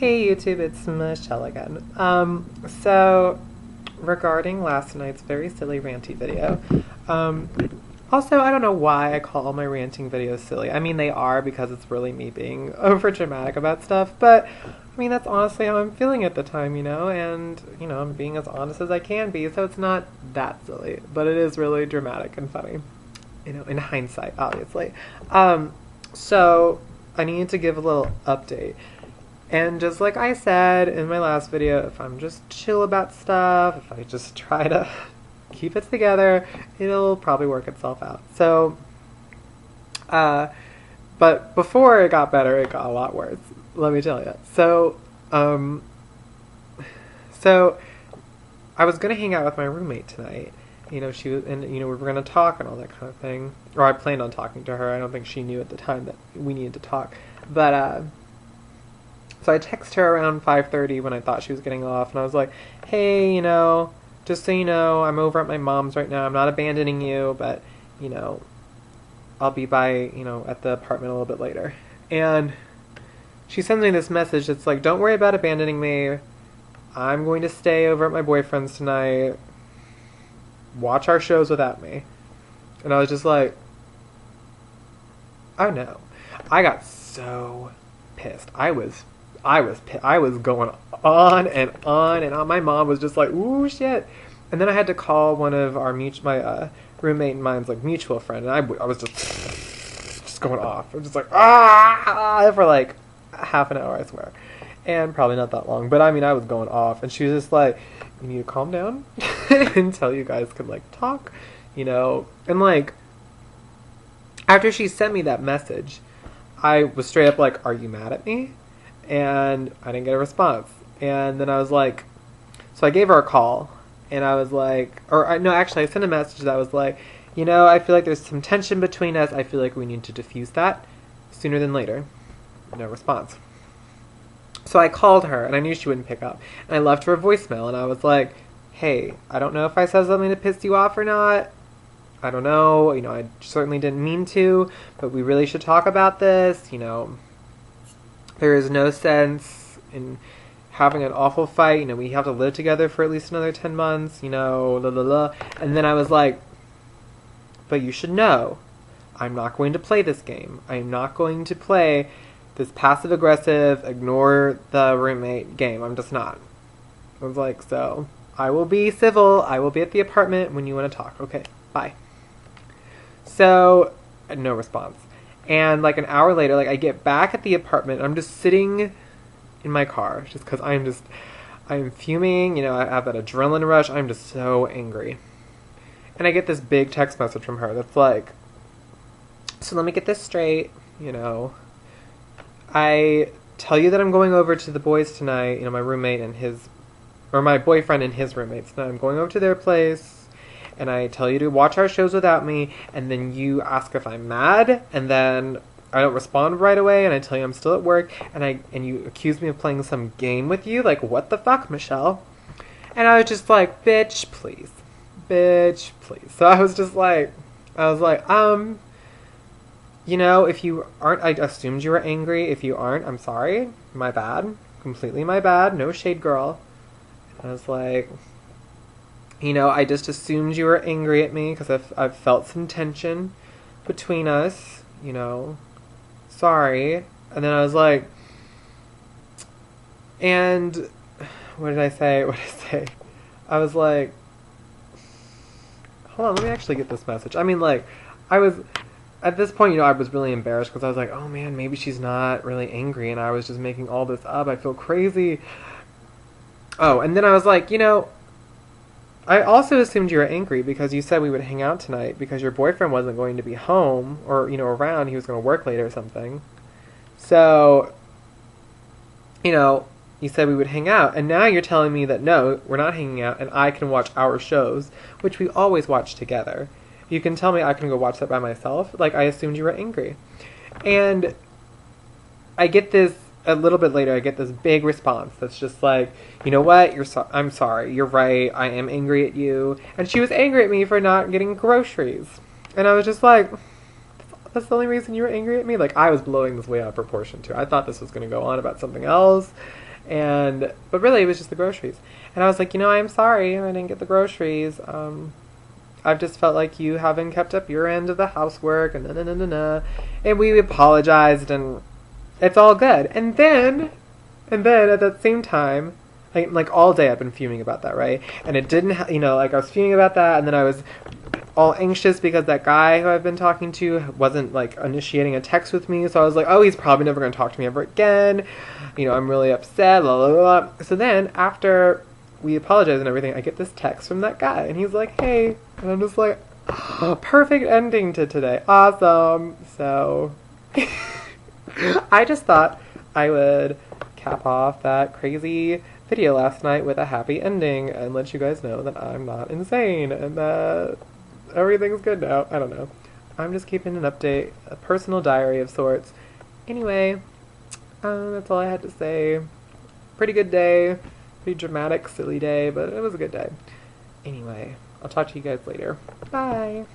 Hey YouTube, it's Michelle again. So regarding last night's very silly ranty video, also I don't know why I call all my ranting videos silly. I mean they are because it's really me being over dramatic about stuff, but I mean that's honestly how I'm feeling at the time, and I'm being as honest as I can be, so it's not that silly, but it is really dramatic and funny, in hindsight, obviously. So I need to give a little update. And just like I said in my last video, if I'm just chill about stuff, if I just try to keep it together, it'll probably work itself out. So, but before it got better, it got a lot worse, let me tell you. So I was going to hang out with my roommate tonight. She was, and we were going to talk and all that kind of thing. Or I planned on talking to her. I don't think she knew at the time that we needed to talk. But, so I texted her around 5:30 when I thought she was getting off, and I was like, hey, just so you know, I'm over at my mom's right now. I'm not abandoning you, but, I'll be by, at the apartment a little bit later. And she sends me this message that's like, don't worry about abandoning me. I'm going to stay over at my boyfriend's tonight. Watch our shows without me. And I was just like, oh no. I got so pissed. I was going on and on and on. My mom was just like, ooh, shit. And then I had to call one of our my roommate and mine's like mutual friend, and I was just going off. I was just like, for like half an hour, I swear. And probably not that long, but I mean, I was going off, and she was just like, you need to calm down until you guys could like talk, and like, after she sent me that message, I was straight up like, are you mad at me? And I didn't get a response. And then I was like, so I gave her a call, and I was like, I sent a message that was like, I feel like there's some tension between us. I feel like we need to diffuse that sooner than later. No response. So I called her, and I knew she wouldn't pick up. And I left her a voicemail, and I was like, hey, I don't know if I said something to piss you off or not. I don't know. I certainly didn't mean to, but we really should talk about this. There is no sense in having an awful fight. We have to live together for at least another 10 months, la la la. And then I was like, but you should know, I'm not going to play this game. I am not going to play this passive-aggressive, ignore the roommate game. I'm just not. I was like, so I will be civil. I will be at the apartment when you want to talk. Okay, bye. So, no response. And like an hour later, like I get back at the apartment, and I'm just sitting in my car just because I'm fuming, I have that adrenaline rush. I'm just so angry. And I get this big text message from her that's like, so let me get this straight, I tell you that I'm going over to the boys tonight, my roommate and my boyfriend and his roommates tonight. I'm going over to their place. And I tell you to watch our shows without me, and then you ask if I'm mad, and then I don't respond right away, and I tell you I'm still at work, and you accuse me of playing some game with you. Like, what the fuck, Michelle? And I was just like, bitch, please. Bitch, please. So I was like, if you aren't, I assumed you were angry. If you aren't, I'm sorry. My bad. Completely my bad. No shade, girl. And I was like, I just assumed you were angry at me because I've felt some tension between us, sorry. And then I was like, and what did I say? I was like, hold on, let me actually get this message. I mean, like, I was, at this point, I was really embarrassed because I was like, oh man, maybe she's not really angry and I was just making all this up. I feel crazy. Oh, and then I was like, I also assumed you were angry because you said we would hang out tonight because your boyfriend wasn't going to be home or, around. He was going to work late or something. So, you said we would hang out. And now you're telling me that no, we're not hanging out and I can watch our shows, which we always watch together. You can tell me I can go watch that by myself. Like, I assumed you were angry. And I get this. A little bit later, I get this big response that's just like, you know what, I'm sorry, you're right, I am angry at you. And she was angry at me for not getting groceries. And I was just like, that's the only reason you were angry at me? Like, I was blowing this way out of proportion, too. I thought this was going to go on about something else. But really, it was just the groceries. And I was like, I'm sorry I didn't get the groceries. I've just felt like you haven't kept up your end of the housework, and And we apologized, and it's all good. And then at that same time, like all day I've been fuming about that, right? And it didn't, like I was fuming about that, and then I was all anxious because that guy who I've been talking to wasn't like initiating a text with me. So I was like, oh, he's probably never going to talk to me ever again. I'm really upset, blah, blah, blah. So then after we apologized and everything, I get this text from that guy, and he's like, hey. And I'm just like, oh, perfect ending to today. Awesome. So I just thought I would cap off that crazy video last night with a happy ending and let you guys know that I'm not insane and that everything's good now. I don't know. I'm just keeping an update, a personal diary of sorts. Anyway, that's all I had to say. Pretty good day. Pretty dramatic, silly day, but it was a good day. Anyway, I'll talk to you guys later. Bye.